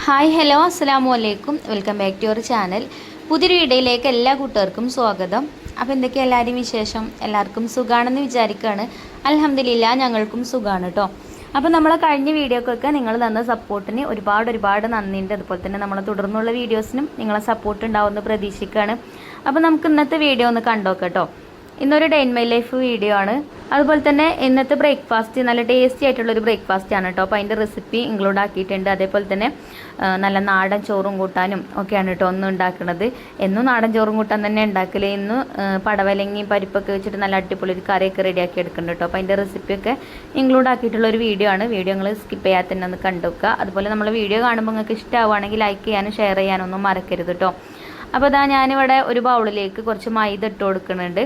Hi hello അസ്സലാമു അലൈക്കും welcome back to your channel. പുതിയൊരു വീഡിയോയിലേക്ക് എല്ലാ കൂട്ടുകാർക്കും സ്വാഗതം. അപ്പോൾ എന്തൊക്കെയാണ് എല്ലാവരും വിശേഷം? എല്ലാവർക്കും സുഖമാണെന്ന് വിചാരിക്കുകയാണ്. അൽഹംദുലില്ലാ ഞങ്ങൾക്കും സുഖമാണ് കേട്ടോ. അപ്പോൾ നമ്മളെ കഴിഞ്ഞ വീഡിയോക്കൊക്കെ നിങ്ങൾ തന്ന സപ്പോർട്ടിന് ഒരുപാട് നന്ദിയുണ്ട്. അതുപോലെ തന്നെ നമ്മളെ തുടർന്നുള്ള വീഡിയോസിനും നിങ്ങളെ സപ്പോർട്ട് ഉണ്ടാവുമെന്ന് പ്രതീക്ഷിക്കുകയാണ്. അപ്പോൾ നമുക്ക് ഇന്നത്തെ വീഡിയോ ഒന്ന് കണ്ടോക്കാം കേട്ടോ. ഇന്നൊരു day in my life video ആണ്. അതുപോലെ തന്നെ ഇന്നത്തെ ബ്രേക്ക്ഫാസ്റ്റ് നല്ല ടേസ്റ്റി ആയിട്ടുള്ളൊരു ബ്രേക്ക്ഫാസ്റ്റ് ആണ് കേട്ടോ. അപ്പോൾ അതിൻ്റെ റെസിപ്പി ഇൻക്ലൂഡ് ആക്കിയിട്ടുണ്ട്. അതേപോലെ തന്നെ നല്ല നാടൻ ചോറും കൂട്ടാനും ഒക്കെയാണ് കേട്ടോ ഒന്ന് ഉണ്ടാക്കുന്നത്. എന്നും നാടൻ ചോറും കൂട്ടാൻ തന്നെ ഉണ്ടാക്കൽ. ഇന്ന് പടവലങ്ങി പരിപ്പൊക്കെ വെച്ചിട്ട് നല്ല അടിപൊളി ഒരു കറിയൊക്കെ റെഡിയാക്കി എടുക്കുന്നുണ്ട് കേട്ടോ. അപ്പോൾ അതിൻ്റെ റെസിപ്പിയൊക്കെ ഇൻക്ലൂഡ് ആക്കിയിട്ടുള്ളൊരു വീഡിയോ ആണ്. വീഡിയോ നിങ്ങൾ സ്കിപ്പ് ചെയ്യാതെ തന്നെ ഒന്ന് കണ്ടുവെക്കുക. അതുപോലെ നമ്മൾ വീഡിയോ കാണുമ്പോൾ നിങ്ങൾക്ക് ഇഷ്ടമാവുകയാണെങ്കിൽ ലൈക്ക് ചെയ്യാനും ഷെയർ ചെയ്യാനും ഒന്നും മറക്കരുത് കേട്ടോ. അപ്പോൾ ഇതാ ഞാനിവിടെ ഒരു ബൗളിലേക്ക് കുറച്ച് മൈദ ഇട്ട് കൊടുക്കുന്നുണ്ട്.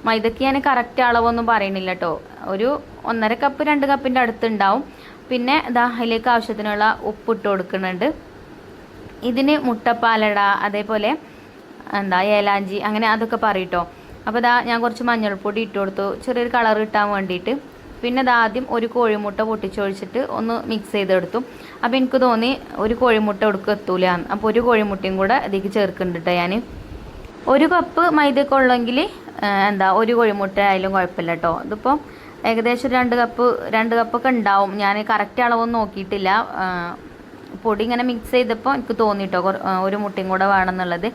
മൈദക്ക് ഞാൻ കറക്റ്റ് അളവൊന്നും പറയണില്ല കേട്ടോ. ഒരു 1.5 കപ്പ് 2 കപ്പിൻ്റെ അടുത്തുണ്ടാവും. പിന്നെ ഇതാ അതിലേക്ക് ആവശ്യത്തിനുള്ള ഉപ്പിട്ട് കൊടുക്കുന്നുണ്ട്. ഇതിന് മുട്ടപ്പാലട അതേപോലെ ഏലാഞ്ചി അങ്ങനെ അതൊക്കെ പറയട്ടോ. അപ്പോൾ ഇതാ ഞാൻ കുറച്ച് മഞ്ഞൾപ്പൊടി ഇട്ട് കൊടുത്തു, ചെറിയൊരു കളർ കിട്ടാൻ വേണ്ടിയിട്ട്. പിന്നെ ഇതാദ്യം ഒരു കോഴിമുട്ട പൊട്ടിച്ചൊഴിച്ചിട്ട് ഒന്ന് മിക്സ് ചെയ്തെടുത്തു. അപ്പോൾ എനിക്ക് തോന്നി ഒരു കോഴിമുട്ട എടുക്കുക എത്തൂല. അപ്പോൾ ഒരു കോഴിമുട്ടയും കൂടെ ഇതിലേക്ക് ചേർക്കുന്നുണ്ട് കേട്ടോ. ഞാൻ 1 കപ്പ് മൈദയൊക്കെ ഉള്ളെങ്കിൽ ഒരു കോഴിമുട്ട ആയാലും കുഴപ്പമില്ല കേട്ടോ. ഇതിപ്പോൾ ഏകദേശം 2 കപ്പൊക്കെ ഉണ്ടാവും. ഞാൻ കറക്റ്റ് അളവൊന്നും നോക്കിയിട്ടില്ല. പൊടി ഇങ്ങനെ മിക്സ് ചെയ്തപ്പോൾ എനിക്ക് തോന്നിട്ടോ ഒരു മുട്ടയും കൂടെ വേണമെന്നുള്ളത്.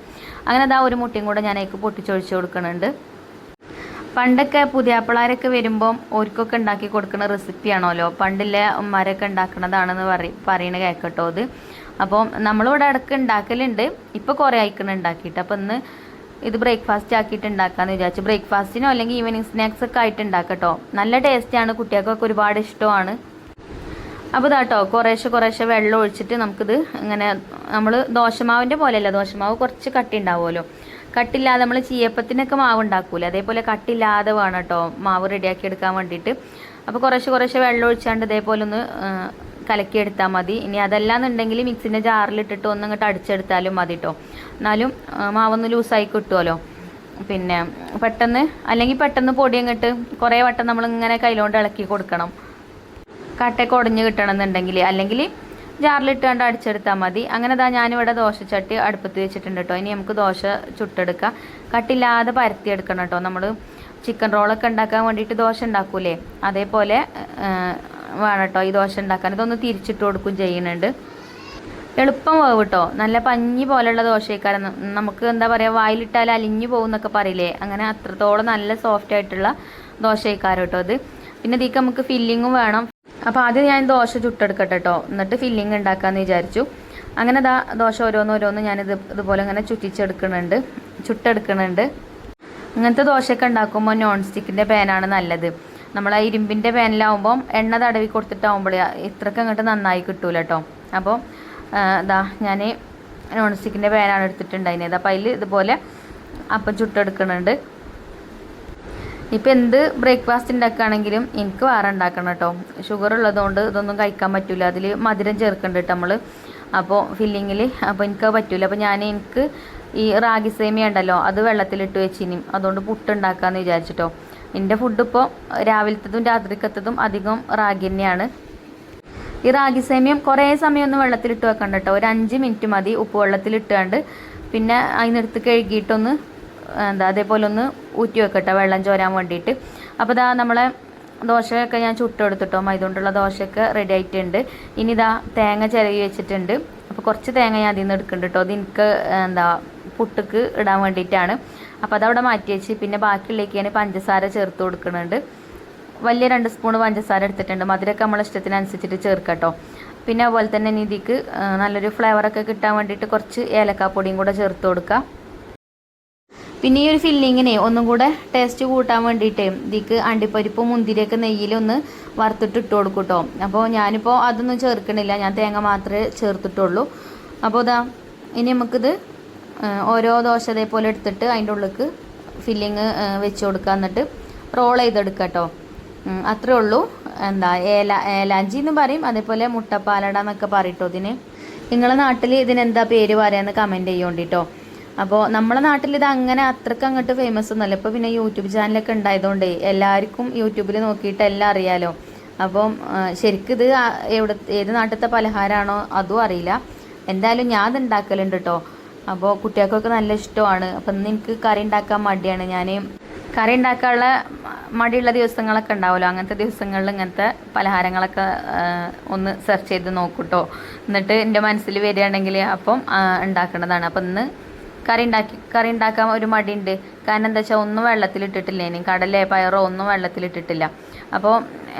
അങ്ങനെ ഒരു മുട്ടയും കൂടെ ഞാൻ അതിലേക്ക് പൊട്ടിച്ചൊഴിച്ച് കൊടുക്കുന്നുണ്ട്. പണ്ടൊക്കെ പുതിയാപ്പിളാരൊക്കെ വരുമ്പം ഓർക്കൊക്കെ ഉണ്ടാക്കി കൊടുക്കുന്ന റെസിപ്പിയാണല്ലോ. പണ്ടിലെ ഉമ്മാരൊക്കെ ഉണ്ടാക്കുന്നതാണെന്ന് പറയണ കേൾക്കട്ടോ അത്. അപ്പോൾ നമ്മളിവിടെ ഇടയ്ക്ക് ഉണ്ടാക്കലുണ്ട്. ഇപ്പോൾ കുറേ ആയിക്കണം ഉണ്ടാക്കിയിട്ട്. അപ്പോൾ ഇന്ന് ഇത് ബ്രേക്ക്ഫാസ്റ്റ് ആക്കിയിട്ട് ഉണ്ടാക്കാമെന്ന് വിചാരിച്ചു. ബ്രേക്ക്ഫാസ്റ്റിനോ അല്ലെങ്കിൽ ഈവനിങ് സ്നാക്സ് ഒക്കെ ആയിട്ട് ഉണ്ടാക്കട്ടോ. നല്ല ടേസ്റ്റാണ്, കുട്ടികൾക്കൊക്കെ ഒരുപാട് ഇഷ്ടമാണ്. അപ്പോൾ ഇതാട്ടോ കുറേശ്ശെ വെള്ളം ഒഴിച്ചിട്ട് നമുക്കിത് ഇങ്ങനെ നമ്മൾ ദോശമാവിൻ്റെ പോലെയല്ല, ദോശമാവ് കുറച്ച് കട്ടി ഉണ്ടാവുമല്ലോ. കട്ടില്ലാതെ നമ്മൾ ചീയപ്പത്തിനൊക്കെ മാവ് ഉണ്ടാക്കൂല, അതേപോലെ കട്ടില്ലാതെ വേണം കേട്ടോ മാവ് റെഡിയാക്കി എടുക്കാൻ വേണ്ടിയിട്ട്. അപ്പോൾ കുറേശ്ശെ വെള്ളം ഒഴിച്ചാണ്ട് ഇതേപോലെ ഒന്ന് കലക്കിയെടുത്താൽ മതി. ഇനി അതല്ലാന്നുണ്ടെങ്കിൽ മിക്സിൻ്റെ ജാറിലിട്ടിട്ട് ഒന്നിങ്ങോട്ട് അടിച്ചെടുത്താലും മതി കേട്ടോ. എന്നാലും മാവൊന്ന് ലൂസായി കിട്ടുമല്ലോ. പിന്നെ പെട്ടെന്ന് പൊടി അങ്ങോട്ട് കുറേ വട്ടം നമ്മളിങ്ങനെ കയ്യിലോണ്ട് ഇളക്കി കൊടുക്കണം, കട്ടയൊക്കെ ഉടഞ്ഞ് കിട്ടണമെന്നുണ്ടെങ്കിൽ. അല്ലെങ്കിൽ ജാറിലിട്ടാണ്ട് അടിച്ചെടുത്താൽ മതി. അങ്ങനെ ഞാനിവിടെ ദോശച്ചട്ടി അടുപ്പത്ത് വെച്ചിട്ടുണ്ട് കേട്ടോ. ഇനി നമുക്ക് ദോശ ചുട്ടെടുക്കാം. കട്ടില്ലാതെ പരത്തിയെടുക്കണം കേട്ടോ. നമ്മൾ ചിക്കൻ റോളൊക്കെ ഉണ്ടാക്കാൻ വേണ്ടിയിട്ട് ദോശ ഉണ്ടാക്കൂലേ, അതേപോലെ വേണം കേട്ടോ ഈ ദോശ ഉണ്ടാക്കാൻ. ഇതൊന്ന് തിരിച്ചിട്ട് കൊടുക്കും ചെയ്യുന്നുണ്ട്. എളുപ്പം വേവ് കേട്ടോ. നല്ല പഞ്ഞി പോലെയുള്ള ദോശക്കാരൻ നമുക്ക് വായിലിട്ടാൽ അലിഞ്ഞു പോകും എന്നൊക്കെ പറയില്ലേ, അങ്ങനെ അത്രത്തോളം നല്ല സോഫ്റ്റ് ആയിട്ടുള്ള ദോശക്കാരം കേട്ടോ അത്. പിന്നെ ഇതിലേക്ക് നമുക്ക് ഫില്ലിങ്ങും വേണം. അപ്പോൾ ആദ്യം ഞാൻ ദോശ ചുട്ടെടുക്കട്ടെ കേട്ടോ, എന്നിട്ട് ഫില്ലിങ് ഉണ്ടാക്കാമെന്ന് വിചാരിച്ചു. അങ്ങനെ ദോശ ഓരോന്ന് ഞാനിത് ഇതുപോലെ ഇങ്ങനെ ചുട്ടെടുക്കുന്നുണ്ട്. ഇങ്ങനത്തെ ദോശയൊക്കെ ഉണ്ടാക്കുമ്പോൾ നോൺ സ്റ്റിക്കിൻ്റെ പാനാണ് നല്ലത്. നമ്മളെ ഇരുമ്പിൻ്റെ പാനിലാവുമ്പം എണ്ണ തടവി കൊടുത്തിട്ടാവുമ്പോഴേ ഇത്രയ്ക്ക് അങ്ങോട്ട് നന്നായി കിട്ടൂല കേട്ടോ. അപ്പോൾ ഞാൻ നോൺ സ്റ്റിക്കിൻ്റെ പാനാണ് എടുത്തിട്ടുണ്ടായിരുന്നത്. അപ്പോൾ അതിൽ ഇതുപോലെ അപ്പം ചുട്ടെടുക്കുന്നുണ്ട്. ഇപ്പം എന്ത് ബ്രേക്ക്ഫാസ്റ്റ് ഉണ്ടാക്കുകയാണെങ്കിലും എനിക്ക് വേറെ ഉണ്ടാക്കണം കേട്ടോ. ഷുഗർ ഉള്ളതുകൊണ്ട് ഇതൊന്നും കഴിക്കാൻ പറ്റില്ല. അതിൽ മധുരം ചേർക്കുന്നുണ്ട് കേട്ടോ നമ്മൾ. അപ്പോൾ ഫില്ലിങ്ങിൽ അപ്പോൾ എനിക്കത് പറ്റില്ല. അപ്പോൾ എനിക്ക് ഈ റാഗി സേമിയ ഉണ്ടല്ലോ അത് വെള്ളത്തിലിട്ട് വെച്ചിനും, അതുകൊണ്ട് പുട്ടുണ്ടാക്കാമെന്ന് വിചാരിച്ചിട്ടോ. എൻ്റെ ഫുഡ് ഇപ്പോൾ രാവിലത്തതും രാത്രിക്കത്തതും അധികം റാഗി തന്നെയാണ്. ഈ റാഗി സേമിയം കുറേ സമയമൊന്നും വെള്ളത്തിലിട്ട് വെക്കണ്ട കേട്ടോ. ഒരു 5 മിനിറ്റ് മതി ഉപ്പ് വെള്ളത്തിലിട്ടാണ്ട്. പിന്നെ അതിനെടുത്ത് കഴുകിയിട്ടൊന്ന് അതേപോലെ ഒന്ന് ഊറ്റി വെക്കട്ടെ വെള്ളം ചോരാൻ വേണ്ടിയിട്ട്. അപ്പോൾ നമ്മളെ ദോശയൊക്കെ ഞാൻ ചുട്ടെടുത്തിട്ടോ. മൈദ ദോശയൊക്കെ റെഡി ആയിട്ടുണ്ട്. ഇനി തേങ്ങ ചിരകി വെച്ചിട്ടുണ്ട്. അപ്പോൾ കുറച്ച് തേങ്ങ ഞാൻ അതിൽ നിന്ന് എടുക്കുന്നുണ്ട് കേട്ടോ. അത് എനിക്ക് പുട്ടുക്ക് ഇടാൻ വേണ്ടിയിട്ടാണ്. അപ്പോൾ അതവിടെ മാറ്റി വെച്ച് പിന്നെ ബാക്കിയുള്ളേക്ക് ഞാൻ പഞ്ചസാര ചേർത്ത് കൊടുക്കുന്നുണ്ട്. വലിയ 2 സ്പൂൺ പഞ്ചസാര എടുത്തിട്ടുണ്ട്. മധുരമൊക്കെ നമ്മളെ ഇഷ്ടത്തിനനുസരിച്ചിട്ട് ചേർക്കട്ടോ. പിന്നെ അതുപോലെ തന്നെ ഇതിക്ക് നല്ലൊരു ഫ്ലേവറൊക്കെ കിട്ടാൻ വേണ്ടിയിട്ട് കുറച്ച് ഏലക്കാപ്പൊടിയും കൂടെ ചേർത്ത് കൊടുക്കുക. പിന്നെ ഈ ഒരു ഫില്ലിങ്ങിനെ ഒന്നും കൂടെ ടേസ്റ്റ് കൂട്ടാൻ വേണ്ടിയിട്ട് ഇതിക്ക് അണ്ടിപ്പരിപ്പും മുന്തിരിയൊക്കെ നെയ്യിലൊന്ന് വറുത്തിട്ട് ഇട്ട് കൊടുക്കും കേട്ടോ. അപ്പോൾ ഞാനിപ്പോൾ അതൊന്നും ചേർക്കണില്ല, ഞാൻ തേങ്ങ മാത്രമേ ചേർത്തിട്ടുള്ളൂ. അപ്പോൾ ഇനി നമുക്കിത് ഓരോ ദോശ ഇതേപോലെ എടുത്തിട്ട് അതിൻ്റെ ഉള്ളിലേക്ക് ഫില്ലിങ് വെച്ച് കൊടുക്കുക, എന്നിട്ട് റോൾ ചെയ്തെടുക്കുക കേട്ടോ. അത്രേ ഉള്ളൂ. ഏലാഞ്ചി എന്ന് പറയും, അതേപോലെ മുട്ടപ്പാലട എന്നൊക്കെ പറയട്ടോ ഇതിന്. നിങ്ങളുടെ നാട്ടിൽ ഇതിനെന്താ പേര് പറയാമെന്ന് കമൻറ്റ് ചെയ്യുകൊണ്ടിട്ടോ. അപ്പോൾ നമ്മുടെ നാട്ടിൽ ഇത് അങ്ങനെ അത്രയ്ക്ക് അങ്ങോട്ട് ഫേമസ് ഒന്നുമല്ല. ഇപ്പോൾ പിന്നെ യൂട്യൂബ് ചാനലൊക്കെ ഉണ്ടായതുകൊണ്ട് എല്ലാവർക്കും യൂട്യൂബിൽ നോക്കിയിട്ട് എല്ലാം അറിയാലോ. അപ്പം ശരിക്കും ഇത് ഏത് നാട്ടിലത്തെ പലഹാരമാണോ അതും അറിയില്ല. എന്തായാലും ഞാൻ അത് ഉണ്ടാക്കലുണ്ട് കേട്ടോ. അപ്പോൾ കുട്ടികൾക്കൊക്കെ നല്ല ഇഷ്ടമാണ്. അപ്പം ഇന്ന് എനിക്ക് കറി ഉണ്ടാക്കാൻ മടിയാണ്. ഞാൻ കറി ഉണ്ടാക്കാനുള്ള മടിയുള്ള ദിവസങ്ങളൊക്കെ ഉണ്ടാവുമല്ലോ, അങ്ങനത്തെ ദിവസങ്ങളിൽ ഇങ്ങനത്തെ പലഹാരങ്ങളൊക്കെ ഒന്ന് സെർച്ച് ചെയ്ത് നോക്കൂട്ടോ. എന്നിട്ട് എൻ്റെ മനസ്സിൽ വരികയാണെങ്കിൽ അപ്പം ഉണ്ടാക്കേണ്ടതാണ്. അപ്പം ഇന്ന് കറി ഉണ്ടാക്കാൻ ഒരു മടിയുണ്ട്. കാരണം എന്താ വെച്ചാൽ ഒന്നും വെള്ളത്തിലിട്ടിട്ടില്ല, ഇനി കടലേ പയറോ ഒന്നും വെള്ളത്തിലിട്ടിട്ടില്ല. അപ്പോൾ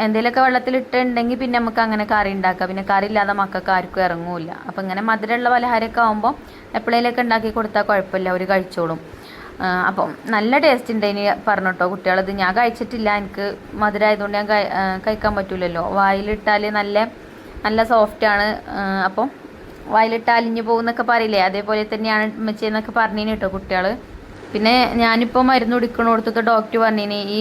എന്തെങ്കിലുമൊക്കെ വെള്ളത്തിലിട്ടുണ്ടെങ്കിൽ പിന്നെ നമുക്ക് അങ്ങനെ കറി ഉണ്ടാക്കാം. പിന്നെ കറി ഇല്ലാതെ മക്കൾക്ക് ആർക്കും ഇറങ്ങൂല. അപ്പം ഇങ്ങനെ മധുരമുള്ള പലഹാരമൊക്കെ ആകുമ്പോൾ എപ്പോഴേലൊക്കെ ഉണ്ടാക്കി കൊടുത്താൽ കുഴപ്പമില്ല, അവർ കഴിച്ചോളും. അപ്പം നല്ല ടേസ്റ്റ് ഉണ്ട് ഇനി പറഞ്ഞിട്ടോ കുട്ടികളത്. ഞാൻ കഴിച്ചിട്ടില്ല, എനിക്ക് മധുരമായതുകൊണ്ട് ഞാൻ കഴിക്കാൻ പറ്റൂലല്ലോ. വായിലിട്ടാൽ നല്ല സോഫ്റ്റാണ്. അപ്പം വായിലിട്ട് അലിഞ്ഞു പോകുന്നൊക്കെ പറയില്ലേ, അതേപോലെ തന്നെയാണ് മെച്ചെന്നൊക്കെ പറഞ്ഞിന് കേട്ടോ കുട്ടികൾ. പിന്നെ ഞാനിപ്പോൾ മരുന്ന് കുടിക്കണോടത്തൊക്കെ ഡോക്ടർ പറഞ്ഞിന് ഈ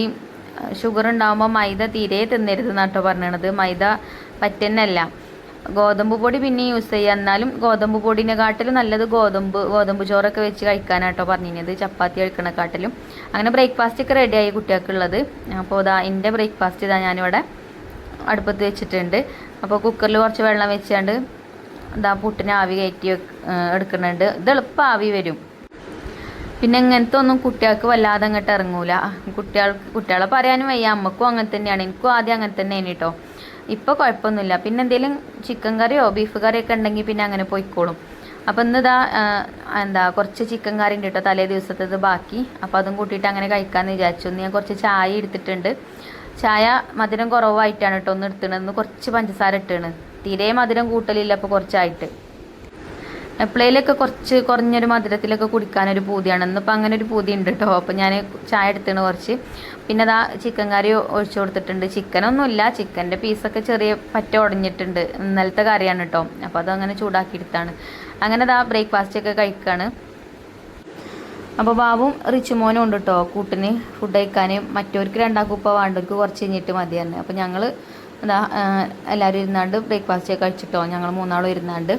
ഷുഗർ ഉണ്ടാകുമ്പോൾ മൈദ തീരെ തിന്നരുത് എന്നാട്ടോ പറഞ്ഞത്. മൈദ പറ്റുന്നല്ല. ഗോതമ്പ് പൊടി പിന്നെ യൂസ് ചെയ്യുക, എന്നാലും ഗോതമ്പ് പൊടിനെക്കാട്ടിലും നല്ലത് ഗോതമ്പ് ചോറൊക്കെ വെച്ച് കഴിക്കാനാട്ടോ പറഞ്ഞിരുന്നത്, ചപ്പാത്തി കഴിക്കണക്കാട്ടിലും. അങ്ങനെ ബ്രേക്ക്ഫാസ്റ്റ് ഒക്കെ റെഡിയായി കുട്ടികൾക്കുള്ളത്. അപ്പോൾ എൻ്റെ ബ്രേക്ക്ഫാസ്റ്റ് ഞാനിവിടെ അടുപ്പത്ത് വെച്ചിട്ടുണ്ട്. അപ്പോൾ കുക്കറിൽ കുറച്ച് വെള്ളം വെച്ചാണ്ട് പുട്ടിന് ആവി കയറ്റി എടുക്കുന്നുണ്ട്. ഇത് എളുപ്പം ആവി വരും. പിന്നെ ഇങ്ങനത്തെ ഒന്നും കുട്ടികൾക്ക് വല്ലാതെ അങ്ങോട്ട് ഇറങ്ങൂല. കുട്ടികളെ പറയാനും വയ്യ, അമ്മക്കും അങ്ങനെ തന്നെയാണ്. എനിക്കും ആദ്യം അങ്ങനെ തന്നെയാണ് കേട്ടോ. ഇപ്പോൾ കുഴപ്പമൊന്നുമില്ല. പിന്നെ എന്തെങ്കിലും ചിക്കൻ കറിയോ ബീഫ് കറിയൊക്കെ ഉണ്ടെങ്കിൽ പിന്നെ അങ്ങനെ പോയിക്കോളും. അപ്പം ഇന്ന് കുറച്ച് ചിക്കൻ കറി ഉണ്ട് കേട്ടോ, തലേ ദിവസത്തേത് ബാക്കി. അപ്പോൾ അതും കൂട്ടിയിട്ട് അങ്ങനെ കഴിക്കാമെന്ന് വിചാരിച്ചു. ഞാൻ കുറച്ച് ചായ എടുത്തിട്ടുണ്ട്. ചായ മധുരം കുറവായിട്ടാണ് കേട്ടോ ഒന്ന് എടുത്തിട്ട്. കുറച്ച് പഞ്ചസാര ഇട്ടാണ്, തീരെ മധുരം കൂട്ടലില്ല അപ്പോൾ കുറച്ചായിട്ട്. എപ്പോഴേലൊക്കെ കുറഞ്ഞൊരു മധുരത്തിലൊക്കെ കുടിക്കാനൊരു പൂതിയാണ്. ഇന്നിപ്പോൾ അങ്ങനെ ഒരു പൂതി ഉണ്ട് കേട്ടോ. അപ്പോൾ ഞാൻ ചായ എടുത്തിട്ട് കുറച്ച്. പിന്നെ ചിക്കൻ കറി ഒഴിച്ചു കൊടുത്തിട്ടുണ്ട്. ചിക്കനൊന്നുമില്ല, ചിക്കൻ്റെ പീസൊക്കെ ചെറിയ പറ്റ ഉടഞ്ഞിട്ടുണ്ട്. ഇന്നലത്തെ കറിയാണ് കേട്ടോ. അപ്പോൾ അതങ്ങനെ ചൂടാക്കി എടുത്താണ്. അങ്ങനെ ബ്രേക്ക്ഫാസ്റ്റൊക്കെ കഴിക്കുകയാണ്. അപ്പോൾ ബാബും റിച്ചുമോനും ഉണ്ട് കേട്ടോ കൂട്ടിന് ഫുഡ് കഴിക്കാൻ. മറ്റവർക്ക് രണ്ടാക്കും ഇപ്പോൾ വേണ്ടവർക്ക് കുറച്ച് കഴിഞ്ഞിട്ട് മതിയായിരുന്നു. അപ്പോൾ ഞങ്ങൾ എല്ലാവരും ഇരുന്നാണ്ട് ബ്രേക്ക്ഫാസ്റ്റൊക്കെ കഴിച്ചിട്ടോ. ഞങ്ങൾ മൂന്നാളും ഇരുന്നാണ്ട്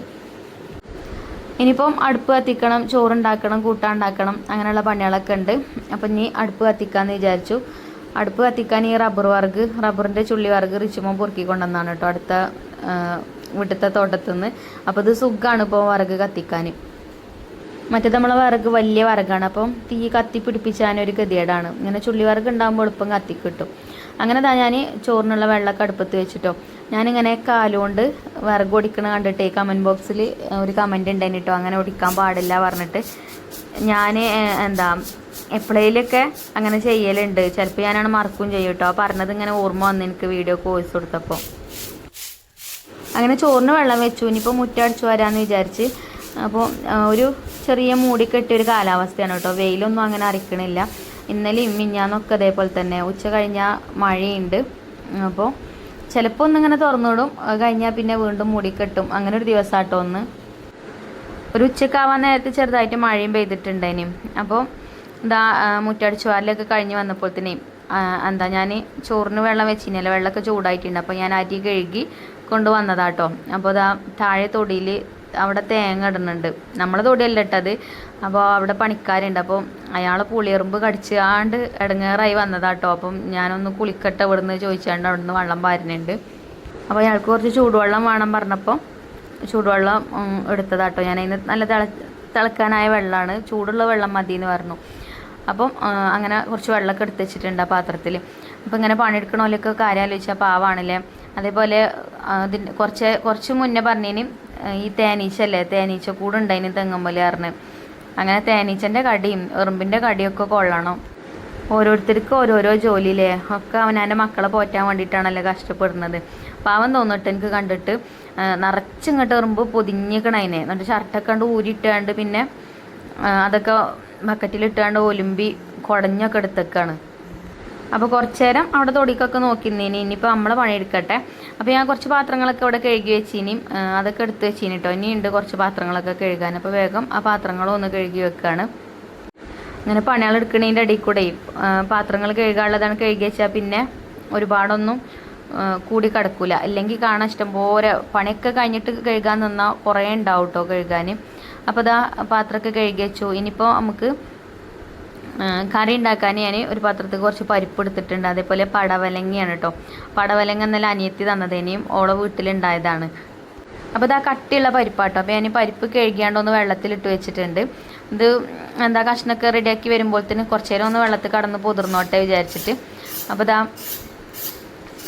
ഇനിയിപ്പം അടുപ്പ് കത്തിക്കണം, ചോറുണ്ടാക്കണം, കൂട്ടാണ്ടാക്കണം, അങ്ങനെയുള്ള പണികളൊക്കെ ഉണ്ട്. അപ്പം ഇനി അടുപ്പ് കത്തിക്കാമെന്ന് വിചാരിച്ചു. അടുപ്പ് കത്തിക്കാൻ ഈ റബ്ബറിൻ്റെ ചുള്ളി വർഗ് റിച്ചുമോൻ പൊറുക്കി കൊണ്ടുവന്നാണ് കേട്ടോ അടുത്ത വീട്ടിലത്തെ തോട്ടത്തിൽ നിന്ന്. അപ്പോൾ ഇത് സുഖമാണ് ഇപ്പോൾ വിറക് കത്തിക്കാൻ. മറ്റേ നമ്മളെ വിറക് വലിയ വിറകാണ്, അപ്പം തീ കത്തി പിടിപ്പിച്ചാനൊരു ഗതികേടാണ്. ഇങ്ങനെ ചുള്ളി വിറക് ഉണ്ടാകുമ്പോൾ എളുപ്പം കത്തിക്കിട്ടും. അങ്ങനെ ഞാൻ ചോറിനുള്ള വെള്ളമൊക്കെ അടുപ്പത്ത് വെച്ചിട്ടോ. ഞാനിങ്ങനെ കാലുകൊണ്ട് വിറക് ഒടിക്കണ കണ്ടിട്ട് കമൻറ്റ് ബോക്സിൽ ഒരു കമൻറ്റ് ഉണ്ടായിന് കേട്ടോ, അങ്ങനെ ഒടിക്കാൻ പാടില്ല പറഞ്ഞിട്ട്. ഞാൻ എപ്പോഴേലൊക്കെ അങ്ങനെ ചെയ്യലുണ്ട്. ചിലപ്പോൾ ഞാനാണ് മറക്കും ചെയ്യും കേട്ടോ. പറഞ്ഞത് ഇങ്ങനെ ഓർമ്മ വന്ന് എനിക്ക് വീഡിയോ വോയിസ് കൊടുത്തപ്പോൾ. അങ്ങനെ ചോറിന് വെള്ളം വെച്ചു. ഇനിയിപ്പോൾ മുറ്റടിച്ചു വരാമെന്ന് വിചാരിച്ച്. അപ്പോൾ ഒരു ചെറിയ മൂടി കെട്ടിയൊരു കാലാവസ്ഥയാണ് കേട്ടോ. വെയിലൊന്നും അങ്ങനെ അറിക്കണില്ല. ഇന്നലെയും മിഞ്ഞാന്നൊക്കെ അതേപോലെ തന്നെ. ഉച്ച കഴിഞ്ഞാൽ മഴയുണ്ട്. അപ്പോൾ ചിലപ്പോൾ ഒന്നിങ്ങനെ തുറന്നിടും, കഴിഞ്ഞാൽ പിന്നെ വീണ്ടും മൂടിക്കെട്ടും. അങ്ങനെ ഒരു ദിവസമാട്ടോ ഒന്ന്. ഒരു ഉച്ചക്കാവാൻ നേരത്തെ ചെറുതായിട്ട് മഴയും പെയ്തിട്ടുണ്ടേനി. അപ്പോൾ മുറ്റടിച്ചു വാരലൊക്കെ കഴിഞ്ഞ് വന്നപ്പോഴത്തേനും ഞാൻ ചോറിന് വെള്ളം വെച്ചിരുന്നല്ലോ, വെള്ളമൊക്കെ ചൂടായിട്ടുണ്ട്. അപ്പോൾ ഞാൻ അരി കഴുകി കൊണ്ടുവന്നതാട്ടോ. അപ്പോൾ താഴെ തൊടിയിൽ അവിടെ തേങ്ങ ഇടുന്നുണ്ട്. നമ്മളെ തൊടിയല്ല ഇട്ടത്. അപ്പോൾ അവിടെ പണിക്കാരുണ്ട്. അപ്പോൾ അയാൾ പുളിയെറുമ്പ് കടിച്ചാണ്ട് ഇടങ്ങേറായി വന്നതാട്ടോ. അപ്പം ഞാനൊന്ന് കുളിക്കട്ടെ ഇവിടുന്ന് ചോദിച്ചാണ്ട് അവിടെ നിന്ന് വെള്ളം പാരുന്നുണ്ട്. അപ്പോൾ അയാൾക്ക് കുറച്ച് ചൂടുവെള്ളം വേണം പറഞ്ഞപ്പോൾ ചൂടുവെള്ളം എടുത്തതാട്ടോ. ഞാൻ അതിന് നല്ല തിളക്കാനായ വെള്ളമാണ്, ചൂടുള്ള വെള്ളം മതി എന്ന് പറഞ്ഞു. അപ്പം അങ്ങനെ കുറച്ച് വെള്ളമൊക്കെ എടുത്ത് വെച്ചിട്ടുണ്ട് ആ പാത്രത്തിൽ. അപ്പോൾ ഇങ്ങനെ പണിയെടുക്കണമല്ലൊക്കെ കാര്യം ആലോചിച്ചാൽ പാവാണല്ലേ. അതേപോലെ കുറച്ച് മുന്നേ പറഞ്ഞതിന് ഈ തേനീച്ച കൂടുണ്ടായിന് തെങ്ങുമ്പല് പറഞ്ഞ്. അങ്ങനെ തേനീച്ചൻ്റെ കടിയും എറുമ്പിൻ്റെ കടിയൊക്കെ കൊള്ളണം. ഓരോരുത്തർക്ക് ഓരോരോ ജോലിയില്ലേ, ഒക്കെ അവനവൻ്റെ മക്കളെ പോറ്റാൻ വേണ്ടിയിട്ടാണല്ലോ കഷ്ടപ്പെടുന്നത്. പാവം തോന്നിട്ട് എനിക്ക് കണ്ടിട്ട്. നിറച്ചിങ്ങോട്ട് എറുമ്പ് പൊതിഞ്ഞിക്കണതിനെ. എന്നിട്ട് ഷർട്ടൊക്കെ കണ്ട് ഊരിയിട്ടാണ്ട് പിന്നെ അതൊക്കെ ബക്കറ്റിലിട്ടാണ്ട് ഒലുമ്പി കുടഞ്ഞൊക്കെ എടുത്തേക്കാണ്. അപ്പോൾ കുറച്ച് നേരം അവിടെ തൊടിക്കൊക്കെ നോക്കിന്നേനി. ഇനിയിപ്പോൾ നമ്മളെ പണിയെടുക്കട്ടെ. അപ്പോൾ ഞാൻ കുറച്ച് പാത്രങ്ങളൊക്കെ ഇവിടെ കഴുകി വെച്ചിനിയും അതൊക്കെ എടുത്ത് വെച്ചിനി കേട്ടോ. ഇനിയുണ്ട് കുറച്ച് പാത്രങ്ങളൊക്കെ കഴുകാൻ. അപ്പോൾ വേഗം ആ പാത്രങ്ങളും ഒന്ന് കഴുകി വെക്കുകയാണ്. അങ്ങനെ പണികൾ എടുക്കണതിൻ്റെ ഇടയിൽ കൂടെ പാത്രങ്ങൾ കഴുകാനുള്ളതാണ് കഴുകി വെച്ചാൽ പിന്നെ ഒരുപാടൊന്നും കൂടി കിടക്കില്ല. അല്ലെങ്കിൽ കാണാൻ ഇഷ്ടംപോലെ പണിയൊക്കെ കഴിഞ്ഞിട്ട് കഴുകാൻ നിന്നാൽ കുറേ ഉണ്ടാവും കേട്ടോ കഴുകാൻ. അപ്പോൾ പാത്രമൊക്കെ കഴുകി വെച്ചു. ഇനിയിപ്പോൾ നമുക്ക് കറി ഉണ്ടാക്കാൻ ഞാൻ ഒരു പാത്രത്തിൽ കുറച്ച് പരിപ്പ് എടുത്തിട്ടുണ്ട്. അതേപോലെ പടവലങ്ങയാണ് കേട്ടോ. പടവലങ്ങ എന്നല്ല അനിയത്തി തന്നതേനെയും ഓളെ വീട്ടിലുണ്ടായതാണ്. അപ്പോൾ ഇതാ കട്ടിയുള്ള പരിപ്പാട്ടോ. അപ്പോൾ ഞാൻ പരിപ്പ് കഴുകിയാണ്ടൊന്ന് വെള്ളത്തിലിട്ട് വെച്ചിട്ടുണ്ട്. ഇത് എന്താ കഷ്ണമൊക്കെ റെഡിയാക്കി വരുമ്പോഴത്തേന് കുറച്ച് നേരം ഒന്ന് വെള്ളത്തിൽ കടന്ന് പൊതിർന്നോട്ടെ വിചാരിച്ചിട്ട്. അപ്പോൾ ഇതാ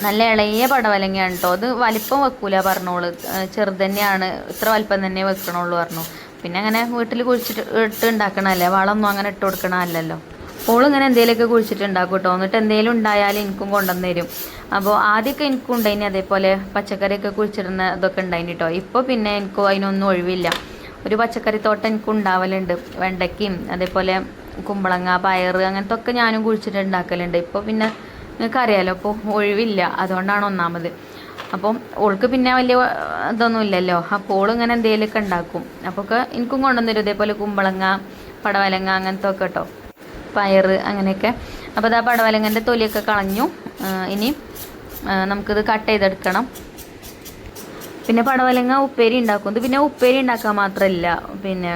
നല്ല ഇളയ പടവലങ്ങയാണ് കേട്ടോ. അത് വലിപ്പം വെക്കൂല പറഞ്ഞോളൂ, ചെറുത് തന്നെയാണ്, ഇത്ര വലിപ്പം തന്നെ വെക്കണുള്ളൂ പറഞ്ഞു. പിന്നെ അങ്ങനെ വീട്ടിൽ കുഴിച്ചിട്ട് ഇട്ട് ഉണ്ടാക്കണമല്ലേ, വളമൊന്നും അങ്ങനെ ഇട്ട് കൊടുക്കണമല്ലല്ലോ. ഓളിങ്ങനെ എന്തെങ്കിലുമൊക്കെ കുഴിച്ചിട്ട് ഉണ്ടാക്കും കേട്ടോ. എന്നിട്ട് എന്തെങ്കിലും ഉണ്ടായാലും എനിക്കും കൊണ്ടുവന്ന് തരും. അപ്പോൾ ആദ്യമൊക്കെ എനിക്കും ഉണ്ടായിനി അതേപോലെ പച്ചക്കറിയൊക്കെ കുഴിച്ചിടുന്ന ഇതൊക്കെ ഉണ്ടായിന് കേട്ടോ. ഇപ്പോൾ പിന്നെ എനിക്കും അതിനൊന്നും ഒഴിവില്ല. ഒരു പച്ചക്കറി തോട്ടം എനിക്ക് ഉണ്ടാവലുണ്ട്, വെണ്ടയ്ക്കയും അതേപോലെ കുമ്പളങ്ങ, പയർ അങ്ങനത്തെ ഒക്കെ ഞാനും കുഴിച്ചിട്ട് ഉണ്ടാക്കലുണ്ട്. ഇപ്പോൾ പിന്നെ നിങ്ങൾക്ക് അറിയാമല്ലോ, അപ്പോൾ ഒഴിവില്ല, അതുകൊണ്ടാണ് ഒന്നാമത്. അപ്പം ഓൾക്ക് പിന്നെ വലിയ ഇതൊന്നും ഇല്ലല്ലോ. അപ്പോൾ ഓളിങ്ങനെ എന്തെങ്കിലുമൊക്കെ ഉണ്ടാക്കും. അപ്പോൾ ഒക്കെ എനിക്കും കൊണ്ടുവന്നരും ഇതേപോലെ കുമ്പളങ്ങ, പടവലങ്ങ അങ്ങനത്തെ ഒക്കെ കേട്ടോ, പയർ അങ്ങനെയൊക്കെ. അപ്പോൾ ഇതാ പടവലങ്ങൻ്റെ തൊലിയൊക്കെ കളഞ്ഞു. ഇനി നമുക്കിത് കട്ട് ചെയ്തെടുക്കണം. പിന്നെ പടവലങ്ങ ഉപ്പേരി ഉണ്ടാക്കും. ഇത് പിന്നെ ഉപ്പേരി ഉണ്ടാക്കാൻ മാത്രമല്ല, പിന്നെ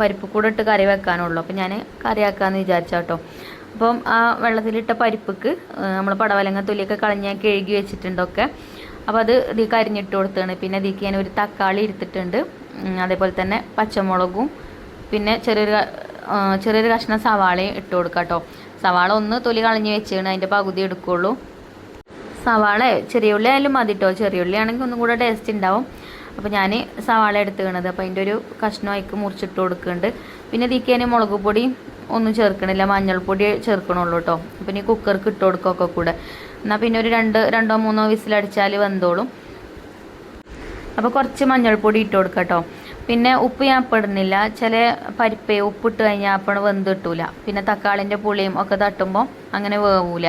പരിപ്പ് കൂടെ ഇട്ട് കറി വെക്കാനുള്ളൂ. അപ്പോൾ ഞാൻ കറിയാക്കാമെന്ന് വിചാരിച്ചാട്ടോ. അപ്പം ആ വെള്ളത്തിലിട്ട പരിപ്പിക്ക് നമ്മൾ പടവലങ്ങ തൊലിയൊക്കെ കളഞ്ഞ് കഴുകി വെച്ചിട്ടുണ്ടൊക്കെ. അപ്പോൾ അത് ഇതിലേക്ക് അരിഞ്ഞിട്ട് കൊടുത്താണ്. പിന്നെ ഇതിലേക്ക് ഞാൻ ഒരു തക്കാളി എടുത്തിട്ടുണ്ട്, അതേപോലെ തന്നെ പച്ചമുളകും, പിന്നെ ചെറിയൊരു കഷ്ണം സവാളയും ഇട്ട് കൊടുക്കാം കേട്ടോ. സവാള ഒന്ന് തൊലി കളഞ്ഞ് വെച്ചാണ്, അതിൻ്റെ പകുതി എടുക്കുള്ളൂ. സവാള ചെറിയ ഉള്ളി ആയാലും മതി കേട്ടോ, ചെറിയ ഉള്ളി ആണെങ്കിൽ ഒന്നും കൂടെ ടേസ്റ്റ് ഉണ്ടാവും. അപ്പോൾ ഞാൻ സവാള എടുത്തുകണത്. അപ്പോൾ അതിൻ്റെ ഒരു കഷ്ണം അതിക്ക് മുറിച്ചിട്ട് കൊടുക്കുന്നുണ്ട്. പിന്നെ ഇതിലേക്ക് ഞാൻ മുളക് പൊടി ഒന്നും ചേർക്കണില്ല, മഞ്ഞൾപ്പൊടി ചേർക്കണുള്ളൂ കേട്ടോ. അപ്പോൾ ഇനി കുക്കർക്ക് ഇട്ട് കൊടുക്കുകയൊക്കെ കൂടെ. എന്നാൽ പിന്നെ ഒരു രണ്ടോ മൂന്നോ വിസിലടിച്ചാൽ വെന്തോളും. അപ്പോൾ കുറച്ച് മഞ്ഞൾപ്പൊടി ഇട്ട് കൊടുക്കാം കേട്ടോ. പിന്നെ ഉപ്പ് ഞാൻ ഇടുന്നില്ല, ചില പരിപ്പേ ഉപ്പിട്ട് കഴിഞ്ഞാൽ അപ്പോൾ വെന്ത് കിട്ടൂല. പിന്നെ തക്കാളിൻ്റെ പുളിയും ഒക്കെ തട്ടുമ്പോൾ അങ്ങനെ വേവൂല.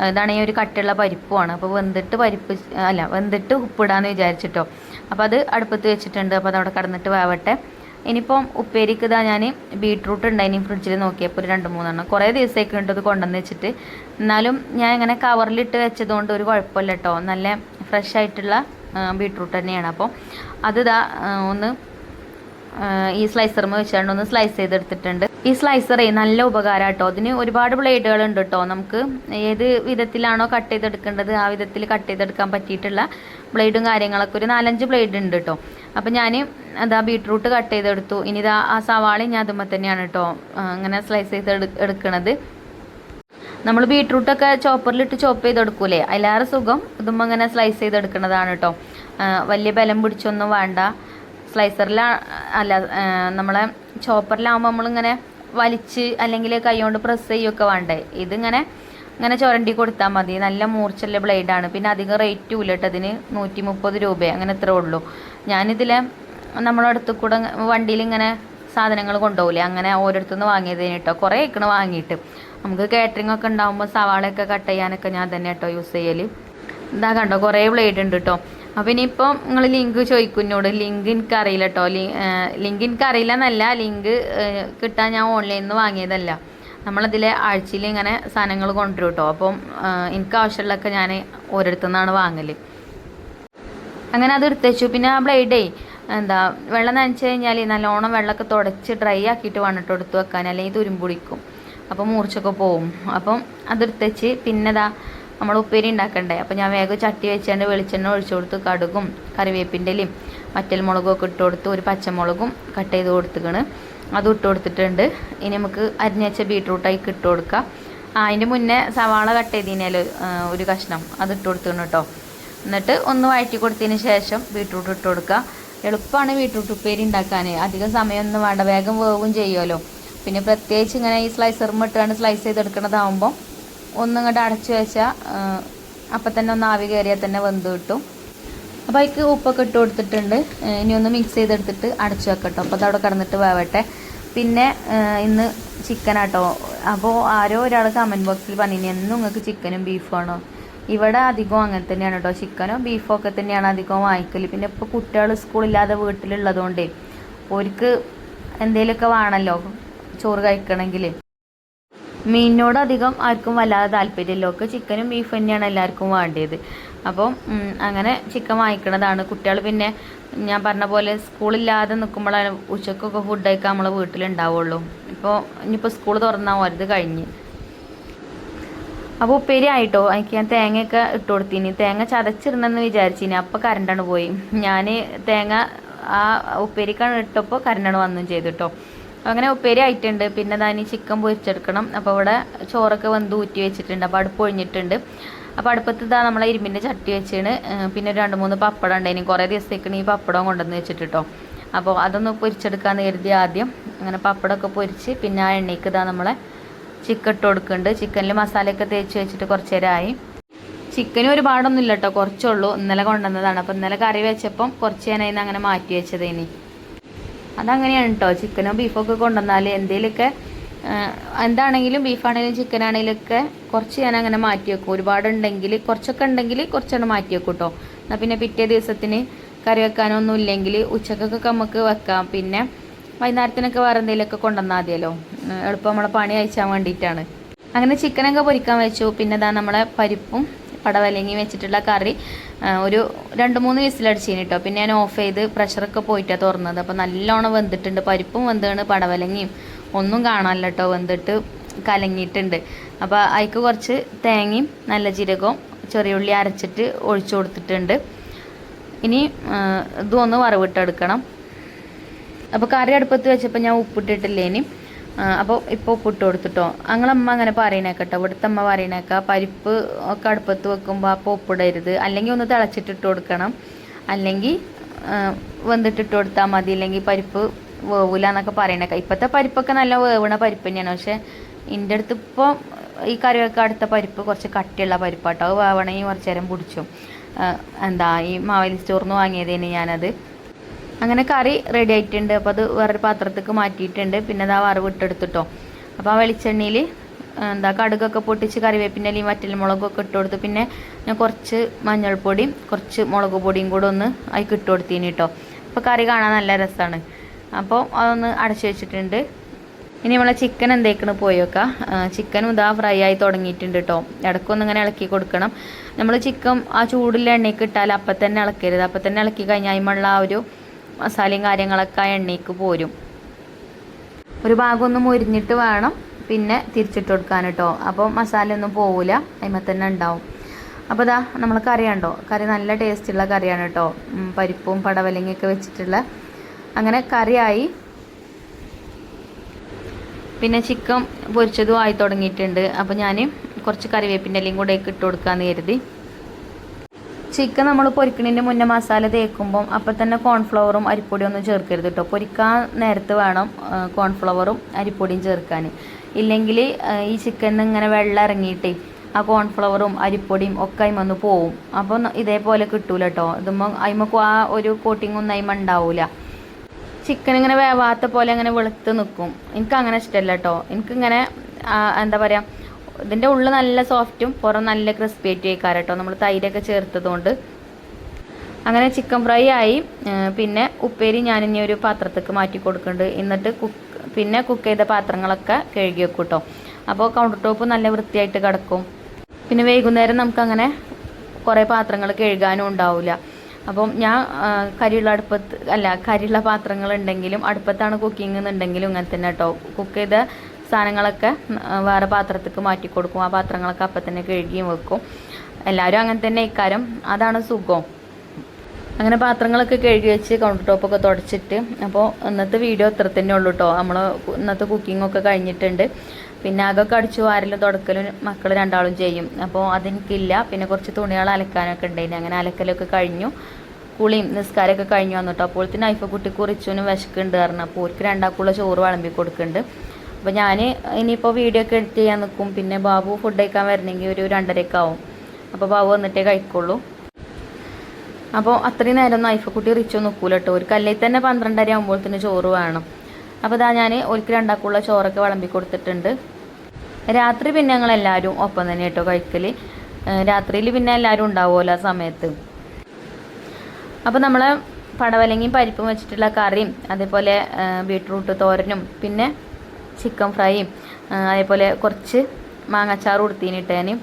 ഇതാണെങ്കിൽ ഒരു കട്ടുള്ള പരിപ്പുമാണ്. അപ്പോൾ വെന്തിട്ട് ഉപ്പിടാന്ന് വിചാരിച്ചിട്ടോ. അപ്പോൾ അത് അടുപ്പത്ത് വെച്ചിട്ടുണ്ട്. അപ്പോൾ അതവിടെ കടന്നിട്ട് വേവട്ടെ. ഇനിയിപ്പം ഉപ്പേരിക്ക് ഇതാ ഞാൻ ബീട്രൂട്ട് ഉണ്ടായിനി ഫ്രിഡ്ജിൽ നോക്കിയപ്പോൾ ഒരു 2-3 കുറേ ദിവസമൊക്കെ ഉണ്ട് ഇത് കൊണ്ടുവന്ന് വെച്ചിട്ട്. എന്നാലും ഞാൻ ഇങ്ങനെ കവറിലിട്ട് വെച്ചതുകൊണ്ട് ഒരു കുഴപ്പമില്ല കേട്ടോ, നല്ല ഫ്രഷ് ആയിട്ടുള്ള ബീട്രൂട്ട് തന്നെയാണ്. അപ്പോൾ അത് ഇതാ ഒന്ന് ഈ സ്ലൈസർമ വെച്ചാണ്ട് ഒന്ന് സ്ലൈസ് ചെയ്തെടുത്തിട്ടുണ്ട്. ഈ സ്ലൈസറേ നല്ല ഉപകാരം കേട്ടോ. അതിന് ഒരുപാട് ബ്ലേഡുകൾ ഉണ്ട് കേട്ടോ. നമുക്ക് ഏത് വിധത്തിലാണോ കട്ട് ചെയ്തെടുക്കേണ്ടത് ആ വിധത്തിൽ കട്ട് ചെയ്തെടുക്കാൻ പറ്റിയിട്ടുള്ള ബ്ലേഡും കാര്യങ്ങളൊക്കെ ഒരു 4-5 ബ്ലേഡ് ഉണ്ട് കേട്ടോ. അപ്പം ഞാൻ അതാ ബീട്രൂട്ട് കട്ട് ചെയ്തെടുത്തു. ഇനി ഇതാ ആ സവാളയും ഞാൻ അതുമ്പോൾ തന്നെയാണ് കേട്ടോ അങ്ങനെ സ്ലൈസ് ചെയ്ത് എടുക്കണത്. നമ്മൾ ബീട്രൂട്ടൊക്കെ ചോപ്പറിലിട്ട് ചോപ്പ് ചെയ്തെടുക്കൂലേ, അതിലേറെ സുഖം ഇതുമ്പോൾ അങ്ങനെ സ്ലൈസ് ചെയ്തെടുക്കുന്നതാണ് കേട്ടോ. വലിയ ബലം പിടിച്ചൊന്നും വേണ്ട. നമ്മളെ ചോപ്പറിലാകുമ്പോൾ നമ്മളിങ്ങനെ വലിച്ച് അല്ലെങ്കിൽ കൈകൊണ്ട് പ്രസ് ചെയ്യുകയൊക്കെ വേണ്ടേ. ഇതിങ്ങനെ ചുരണ്ടി കൊടുത്താൽ മതി. നല്ല മൂർച്ചുള്ള ബ്ലേഡാണ്. പിന്നെ അധികം റേറ്റും ഇല്ല കേട്ടോ. അതിന് 130 രൂപ അങ്ങനെ ഇത്രേ ഉള്ളൂ. ഞാനിതിൽ നമ്മളെ അടുത്ത് കൂടെ വണ്ടിയിൽ ഇങ്ങനെ സാധനങ്ങൾ കൊണ്ടുപോകില്ലേ, അങ്ങനെ ഓരോരുത്തുനിന്ന് വാങ്ങിയതിന് കേട്ടോ. കുറേ ഇക്കണ് വാങ്ങിയിട്ട്. നമുക്ക് കാറ്ററിംഗ് ഒക്കെ ഉണ്ടാകുമ്പോൾ സവാളയൊക്കെ കട്ട് ചെയ്യാനൊക്കെ ഞാൻ തന്നെ കേട്ടോ യൂസ് ചെയ്യൽ. ഇതാ കണ്ടോ കുറേ ബ്ലേഡ് ഉണ്ട് കേട്ടോ. അപ്പോൾ ഇനിയിപ്പം നിങ്ങൾ ലിങ്ക് ചോദിക്കും എന്നോട്. ലിങ്ക് എനിക്കറിയില്ല കേട്ടോ. ലിങ്ക് എനിക്കറിയില്ല എന്നല്ല, ലിങ്ക് കിട്ടാൻ ഞാൻ ഓൺലൈനിൽ നിന്ന് വാങ്ങിയതല്ല. നമ്മളതിൽ ആഴ്ചയിൽ ഇങ്ങനെ സാധനങ്ങൾ കൊണ്ടുവരും കേട്ടോ. അപ്പം എനിക്ക് ആവശ്യമുള്ളതൊക്കെ ഞാൻ ഓരോരുത്തുനിന്നാണ് വാങ്ങൽ. അങ്ങനെ അത് എടുത്ത് വെച്ചു. പിന്നെ ആ ബ്ലേഡേ വെള്ളം നനച്ച് കഴിഞ്ഞാൽ നല്ലോണം വെള്ളമൊക്കെ തുടച്ച് ഡ്രൈ ആക്കിയിട്ട് വേണം കേട്ടോ എടുത്ത് വെക്കാൻ, അല്ലെങ്കിൽ തുരുമ്പുടിക്കും. അപ്പം മൂർച്ചൊക്കെ പോവും. അപ്പം അതെടുത്ത് വെച്ച് പിന്നെ നമ്മൾ ഉപ്പേരി ഉണ്ടാക്കണ്ടേ. അപ്പോൾ ഞാൻ വേഗം ചട്ടി വെച്ചുകൊണ്ട് വെളിച്ചെണ്ണ ഒഴിച്ചു കൊടുത്ത് കടുകും കറിവേപ്പിൻ്റെ ഇലയും വറ്റൽ മുളകും ഒക്കെ ഇട്ട് കൊടുത്ത് ഒരു പച്ചമുളകും കട്ട് ചെയ്ത് കൊടുത്തിക്കണ്, അതും ഇട്ട് കൊടുത്തിട്ടുണ്ട്. ഇനി നമുക്ക് അരിഞ്ഞ് വെച്ച ബീട്രൂട്ടായിക്ക് ഇട്ട് കൊടുക്കാം. അതിൻ്റെ മുന്നേ സവാള കട്ട് ചെയ്തതിനാൽ ഒരു കഷ്ണം അത് ഇട്ട് കൊടുത്തിക്കണം കേട്ടോ. എന്നിട്ട് ഒന്ന് വഴറ്റി കൊടുത്തതിന് ശേഷം ബീട്രൂട്ട് ഇട്ട് കൊടുക്കുക. എളുപ്പമാണ് ബീട്രൂട്ട് ഉപ്പേരി ഉണ്ടാക്കാൻ, അധികം സമയമൊന്നും വേണ്ട, വേഗം വേവും ചെയ്യുമല്ലോ. പിന്നെ പ്രത്യേകിച്ച് ഇങ്ങനെ ഈ സ്ലൈസറും ഇട്ടാണ് സ്ലൈസ് ചെയ്തെടുക്കണതാകുമ്പോൾ ഒന്നിങ്ങോട്ട് അടച്ചു വെച്ചാൽ അപ്പം തന്നെ ഒന്ന് ആവി കയറിയാൽ തന്നെ വെന്ത് കിട്ടും. അപ്പോൾ അതിക്ക് ഉപ്പൊക്കെ ഇട്ട് കൊടുത്തിട്ടുണ്ട്. ഇനി ഒന്ന് മിക്സ് ചെയ്തെടുത്തിട്ട് അടച്ചു വെക്കട്ടോ. അപ്പോൾ അതവിടെ കിടന്നിട്ട് വേവട്ടെ. പിന്നെ ഇന്ന് ചിക്കനാട്ടോ. അപ്പോൾ ആരോ ഒരാൾ കമൻറ്റ് ബോക്സിൽ പറഞ്ഞു എന്നും നിങ്ങൾക്ക് ചിക്കനും ബീഫാണോ. ഇവിടെ അധികം അങ്ങനെ തന്നെയാണ് കേട്ടോ, ചിക്കനോ ബീഫോ ഒക്കെ തന്നെയാണ് അധികം വാങ്ങിക്കൽ. പിന്നെ ഇപ്പോൾ കുട്ടികൾ സ്കൂളില്ലാതെ വീട്ടിലുള്ളതുകൊണ്ടേ അവർക്ക് എന്തെങ്കിലുമൊക്കെ വേണമല്ലോ ചോറ് കഴിക്കണമെങ്കിൽ. മീനിനോട് അധികം ആർക്കും വല്ലാതെ താല്പര്യമല്ലോ, ഒക്കെ ചിക്കനും ബീഫ് തന്നെയാണ് എല്ലാവർക്കും വേണ്ടത്. അപ്പം അങ്ങനെ ചിക്കൻ വാങ്ങിക്കണതാണ്. കുട്ടികൾ പിന്നെ ഞാൻ പറഞ്ഞ പോലെ സ്കൂളില്ലാതെ നിൽക്കുമ്പോഴാണ് ഉച്ചക്കൊക്കെ ഫുഡ് കഴിക്കാൻ നമ്മളെ വീട്ടിലുണ്ടാവുള്ളൂ. ഇനിയിപ്പോൾ സ്കൂൾ തുറന്നാൽ വരുത് കഴിഞ്ഞ്. അപ്പോൾ ഉപ്പേരി ആയിട്ടോ എനിക്ക് ഞാൻ തേങ്ങയൊക്കെ ഇട്ട് കൊടുത്തിന്. തേങ്ങ ചതച്ചിരുന്നെന്ന് വിചാരിച്ചിനി, അപ്പോൾ കരണ്ടാണ് പോയി. ഞാൻ തേങ്ങ ആ ഉപ്പേരിക്കാണ് ഇട്ടപ്പോൾ കരണ്ടാണ് വന്നും ചെയ്തു കേട്ടോ. അങ്ങനെ ഉപ്പേരി ആയിട്ടുണ്ട്. പിന്നെ അതാനി ചിക്കൻ പൊരിച്ചെടുക്കണം. അപ്പോൾ ഇവിടെ ചോറൊക്കെ വെന്ത് ഊറ്റി വെച്ചിട്ടുണ്ട്. അപ്പോൾ അടുപ്പ് ഒഴിഞ്ഞിട്ടുണ്ട്. അപ്പോൾ അടുപ്പത്ത് ഇതാ നമ്മളെ ഇരുമ്പിൻ്റെ ചട്ടി വെച്ചാണ്. പിന്നെ 2-3 പപ്പടം ഉണ്ടായിനി. കുറേ ദിവസത്തേക്കാണ് ഈ പപ്പടം കൊണ്ടുവന്ന് വെച്ചിട്ട് കേട്ടോ. അപ്പോൾ അതൊന്ന് പൊരിച്ചെടുക്കാമെന്ന് കരുതി ആദ്യം അങ്ങനെ പപ്പടമൊക്കെ പൊരിച്ച് പിന്നെ ആ എണ്ണയ്ക്ക് ഇതാ നമ്മളെ ചിക്കൻ ഇട്ട് കൊടുക്കുന്നുണ്ട്. ചിക്കനിൽ മസാലയൊക്കെ തേച്ച് വെച്ചിട്ട് കുറച്ച് നേരമായി. ചിക്കനും ഒരുപാടൊന്നും ഇല്ല കേട്ടോ, കുറച്ചുള്ളൂ. ഇന്നലെ കൊണ്ടുവന്നതാണ്. അപ്പോൾ ഇന്നലെ കറി വെച്ചപ്പം കുറച്ച് ഞാൻ അതിന് അങ്ങനെ മാറ്റി വെച്ചതേനി. അതങ്ങനെയാണ് കേട്ടോ, ചിക്കനോ ബീഫൊക്കെ കൊണ്ടുവന്നാൽ എന്തെങ്കിലുമൊക്കെ എന്താണെങ്കിലും ബീഫാണെങ്കിലും ചിക്കനാണെങ്കിലുമൊക്കെ കുറച്ച് ഞാൻ അങ്ങനെ മാറ്റി വെക്കും. ഒരുപാടുണ്ടെങ്കിൽ കുറച്ചൊക്കെ ഉണ്ടെങ്കിൽ കുറച്ചൊന്ന് മാറ്റി വെക്കും കേട്ടോ. എന്നാൽ പിന്നെ പിറ്റേ ദിവസത്തിന് കറി വെക്കാനൊന്നും ഇല്ലെങ്കിൽ ഉച്ചക്കൊക്കെ നമുക്ക് വെക്കാം. പിന്നെ വൈകുന്നേരത്തിനൊക്കെ വേറെ എന്തെങ്കിലുമൊക്കെ കൊണ്ടുവന്നാൽ മതിയല്ലോ, എളുപ്പം നമ്മളെ പണി അയച്ചാൻ വേണ്ടിയിട്ടാണ്. അങ്ങനെ ചിക്കനൊക്കെ പൊരിക്കാൻ വെച്ചു. പിന്നെ ഇതാ നമ്മളെ പരിപ്പും പടവലങ്ങി വെച്ചിട്ടുള്ള കറി ഒരു 2-3 വിസിലടിച്ചിന് കേട്ടോ. പിന്നെ ഞാൻ ഓഫ് ചെയ്ത് പ്രഷറൊക്കെ പോയിട്ടാണ് തുറന്നത്. അപ്പോൾ നല്ലോണം വെന്തിട്ടുണ്ട്. പരിപ്പും വെന്താണ്, പടവലങ്ങിയും ഒന്നും കാണാനില്ല കേട്ടോ, വെന്തിട്ട് കലങ്ങിയിട്ടുണ്ട്. അപ്പോൾ അതിക്ക് കുറച്ച് തേങ്ങയും നല്ല ജീരകവും ചെറിയ ഉള്ളി അരച്ചിട്ട് ഒഴിച്ചു കൊടുത്തിട്ടുണ്ട്. ഇനി ഇതൊന്ന് വറവിട്ടെടുക്കണം. അപ്പോൾ കറി അടുപ്പത്ത് വെച്ചപ്പോൾ ഞാൻ ഉപ്പിട്ടിട്ടില്ലേനി. അപ്പോൾ ഇപ്പോൾ ഉപ്പിട്ട് കൊടുത്തിട്ടോ. ഞങ്ങളമ്മ അങ്ങനെ പറയണേക്കട്ടോ, ഇവിടുത്തെ അമ്മ പറയണേക്ക പരിപ്പ് ഒക്കെ അടുപ്പത്ത് വെക്കുമ്പോൾ അപ്പോൾ ഉപ്പിടരുത്, അല്ലെങ്കിൽ ഒന്ന് തിളച്ചിട്ടിട്ട് കൊടുക്കണം, അല്ലെങ്കിൽ വെന്തിട്ടിട്ട് കൊടുത്താൽ മതി, അല്ലെങ്കിൽ പരിപ്പ് വേവില്ല എന്നൊക്കെ പറയണേക്ക. ഇപ്പോഴത്തെ പരിപ്പൊക്കെ നല്ല വേവണ പരിപ്പ് തന്നെയാണ്. പക്ഷേ എൻ്റെ അടുത്ത് ഇപ്പോൾ ഈ കറിയൊക്കെ അടുത്ത പരിപ്പ് കുറച്ച് കട്ടിയുള്ള പരിപ്പാട്ടോ. അത് വേവണമെങ്കിൽ കുറച്ച് നേരം പിടിച്ചു. ഈ മാവേലി സ്റ്റോറിൽ നിന്ന് വാങ്ങിയതേന് ഞാനത്. അങ്ങനെ കറി റെഡി ആയിട്ടുണ്ട്. അപ്പോൾ അത് വേറൊരു പാത്രത്തേക്ക് മാറ്റിയിട്ടുണ്ട്. പിന്നെ അത് വറവിട്ടെടുത്തിട്ടോ. അപ്പോൾ ആ വെളിച്ചെണ്ണയിൽ കടുകൊക്കെ പൊട്ടിച്ച് കറിവേപ്പിൻ്റെ ഇലയും വറ്റൽമുളകൊക്കെ ഇട്ട് കൊടുത്തു. പിന്നെ ഞാൻ കുറച്ച് മഞ്ഞൾപ്പൊടിയും കുറച്ച് മുളക് പൊടിയും കൂടെ ഒന്ന് അതിൽ ഇട്ട് കൊടുത്തിന് കേട്ടോ. അപ്പോൾ കറി കാണാൻ നല്ല രസമാണ്. അപ്പോൾ അതൊന്ന് അടച്ചു വെച്ചിട്ടുണ്ട്. ഇനി നമ്മളെ ചിക്കൻ എന്തേക്കണ് പോയി വെക്കാം. ചിക്കനും ഇതാ ഫ്രൈ ആയി തുടങ്ങിയിട്ടുണ്ട് കേട്ടോ. ഇടയ്ക്കൊന്നും ഇങ്ങനെ ഇളക്കി കൊടുക്കണം. നമ്മൾ ചിക്കൻ ആ ചൂടിലെ എണ്ണയ്ക്ക് ഇട്ടാൽ അപ്പം തന്നെ ഇളക്കരുത്. അപ്പം തന്നെ ഇളക്കി കഴിഞ്ഞാൽ അതിമുള്ള ആ ഒരു മസാലയും കാര്യങ്ങളൊക്കെ ആ എണ്ണയ്ക്ക് പോരും. ഒരു ഭാഗം ഒന്ന് മുരിഞ്ഞിട്ട് വേണം പിന്നെ തിരിച്ചിട്ട് കൊടുക്കാൻ കേട്ടോ. അപ്പോൾ മസാല ഒന്നും പോവില്ല, അതിന്മേൽ തന്നെ ഉണ്ടാവും. അപ്പോൾ ഇതാ നമ്മൾ കറി കണ്ടോ, കറി നല്ല ടേസ്റ്റുള്ള കറിയാണ് കേട്ടോ. പരിപ്പും പടവലങ്ങയൊക്കെ വെച്ചിട്ടുള്ള അങ്ങനെ കറിയായി. പിന്നെ ചിക്കൻ പൊരിച്ചതും ആയി തുടങ്ങിയിട്ടുണ്ട്. അപ്പോൾ ഞാൻ കുറച്ച് കറിവേപ്പിൻ്റെ ഇലയും കൂടെ ഇട്ട് കൊടുക്കാമെന്ന് കരുതി. ചിക്കൻ നമ്മൾ പൊരിക്കണതിൻ്റെ മുന്നേ മസാല തേക്കുമ്പം അപ്പം തന്നെ കോൺഫ്ലവറും അരിപ്പൊടിയും ഒന്നും ചേർക്കരുത് കേട്ടോ. പൊരിക്കാൻ നേരത്ത് വേണം കോൺഫ്ലവറും അരിപ്പൊടിയും ചേർക്കാൻ. ഇല്ലെങ്കിൽ ഈ ചിക്കനിൽ ഇങ്ങനെ വെള്ളം ഇറങ്ങിയിട്ട് ആ കോൺഫ്ലവറും അരിപ്പൊടിയും ഒക്കെ അതിമൊന്ന് പോവും. അപ്പോൾ ഇതേപോലെ കിട്ടൂല കേട്ടോ. ഇതുമ്പോൾ അതിമക്ക് ആ ഒരു കോട്ടിങ്ങൊന്നും അതിമ ഉണ്ടാവില്ല. ചിക്കൻ ഇങ്ങനെ വേവാത്ത പോലെ അങ്ങനെ വെളുത്ത് നിൽക്കും. എനിക്കങ്ങനെ ഇഷ്ടമല്ല കേട്ടോ. എനിക്കിങ്ങനെ എന്താ പറയുക, ഇതിൻ്റെ ഉള്ളിൽ നല്ല സോഫ്റ്റും പുറം നല്ല ക്രിസ്പി ആയിട്ട് കഴിക്കാറ് കേട്ടോ, നമ്മൾ തൈരൊക്കെ ചേർത്തതുകൊണ്ട്. അങ്ങനെ ചിക്കൻ ഫ്രൈ ആയി. പിന്നെ ഉപ്പേരി ഞാനിനി ഒരു പാത്രത്തേക്ക് മാറ്റി കൊടുക്കുന്നുണ്ട്. എന്നിട്ട് പിന്നെ കുക്ക് ചെയ്ത പാത്രങ്ങളൊക്കെ കഴുകി വെക്കും കേട്ടോ. അപ്പോൾ കൗണ്ടർ ടോപ്പ് നല്ല വൃത്തിയായിട്ട് കിടക്കും. പിന്നെ വൈകുന്നേരം നമുക്കങ്ങനെ കുറേ പാത്രങ്ങൾ കഴുകാനും ഉണ്ടാവില്ല. അപ്പം ഞാൻ കരിയുള്ള പാത്രങ്ങളുണ്ടെങ്കിലും അടുപ്പത്താണ് കുക്കിംഗ് എന്നുണ്ടെങ്കിലും ഇങ്ങനെ തന്നെ കേട്ടോ. കുക്ക് ചെയ്ത സാധനങ്ങളൊക്കെ വേറെ പാത്രത്തേക്ക് മാറ്റി കൊടുക്കും. ആ പാത്രങ്ങളൊക്കെ അപ്പം തന്നെ കഴുകിയും വെക്കും. എല്ലാവരും അങ്ങനെ തന്നെ ഇക്കാരം, അതാണ് സുഖം. അങ്ങനെ പാത്രങ്ങളൊക്കെ കഴുകി വെച്ച് കൗണ്ടർ ടോപ്പൊക്കെ തുടച്ചിട്ട്. അപ്പോൾ ഇന്നത്തെ വീഡിയോ ഇത്ര തന്നെ ഉള്ളൂ കേട്ടോ. നമ്മൾ ഇന്നത്തെ കുക്കിങ്ങൊക്കെ കഴിഞ്ഞിട്ടുണ്ട്. പിന്നെ അതൊക്കെ അടിച്ചു വാരലും തുടക്കലും മക്കൾ രണ്ടാളും ചെയ്യും. അപ്പോൾ അതെനിക്കില്ല. പിന്നെ കുറച്ച് തുണികൾ അലക്കാനൊക്കെ ഉണ്ടായിരുന്നു. അങ്ങനെ അലക്കലൊക്കെ കഴിഞ്ഞു. കുളിയും നിസ്കാരമൊക്കെ കഴിഞ്ഞു വന്നിട്ടോ. അപ്പോഴത്തെ നൈഫക്കുട്ടി കുറിച്ചൊന്നും വിശക്കുന്നുണ്ട് പറഞ്ഞു. അപ്പോൾ അവർക്ക് രണ്ടാൾക്കുള്ള ചോറ് വിളമ്പി കൊടുക്കുന്നുണ്ട്. അപ്പോൾ ഞാൻ ഇനിയിപ്പോൾ വീഡിയോ ഒക്കെ എഡിറ്റ് ചെയ്യാൻ നിൽക്കും. പിന്നെ ബാബു ഫുഡ് കഴിക്കാൻ വരണമെങ്കിൽ ഒരു 2:30 ആവും. അപ്പോൾ ബാബു വന്നിട്ടേ കഴിക്കുള്ളൂ. അപ്പോൾ അത്രയും നേരം ഒന്നും നൈഫക്കുട്ടി റിച്ചോ നിൽക്കൂല കേട്ടോ. ഒരു കല്ലിൽ തന്നെ 12:30 ആകുമ്പോഴത്തേന് ചോറ് വേണം. അപ്പോൾ ഇതാ ഞാൻ അവർക്ക് രണ്ടാൾക്കുള്ള ചോറൊക്കെ വിളമ്പി കൊടുത്തിട്ടുണ്ട്. രാത്രി പിന്നെ ഞങ്ങളെല്ലാവരും ഒപ്പം തന്നെ കേട്ടോ കഴിക്കൽ. രാത്രിയിൽ പിന്നെ എല്ലാവരും ഉണ്ടാവുമല്ലോ ആ സമയത്ത്. അപ്പോൾ നമ്മൾ പടവലങ്ങയും പരിപ്പും വെച്ചിട്ടുള്ള കറിയും അതേപോലെ ബീട്രൂട്ട് തോരനും പിന്നെ ചിക്കൻ ഫ്രൈയും അതേപോലെ കുറച്ച് മാങ്ങാച്ചാറും കൊടുത്തിനിട്ടേന്.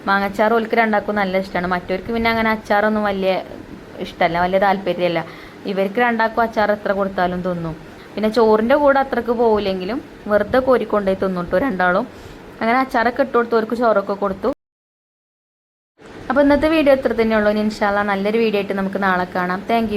മാങ്ങാച്ചാറ് ഓൽക്ക് രണ്ടാൾക്കും നല്ല ഇഷ്ടമാണ്. മറ്റവർക്ക് പിന്നെ അങ്ങനെ അച്ചാറൊന്നും വലിയ ഇഷ്ടമല്ല, വലിയ താല്പര്യമല്ല. ഇവർക്ക് രണ്ടാൾക്കും അച്ചാർ എത്ര കൊടുത്താലും തിന്നും. പിന്നെ ചോറിൻ്റെ കൂടെ അത്രക്ക് പോകില്ലെങ്കിലും വെറുതെ കോരിക്കൊണ്ടുപോയി തിന്നിട്ടു രണ്ടാളും. അങ്ങനെ അച്ചാറൊക്കെ ഇട്ട് കൊടുത്തു, അവർക്ക് ചോറൊക്കെ കൊടുത്തു. അപ്പോൾ ഇന്നത്തെ വീഡിയോ ഇത്ര തന്നെയുള്ളൂ. ഇൻഷാ അല്ലാഹ് നല്ലൊരു വീഡിയോ ആയിട്ട് നമുക്ക് നാളെ കാണാം. താങ്ക്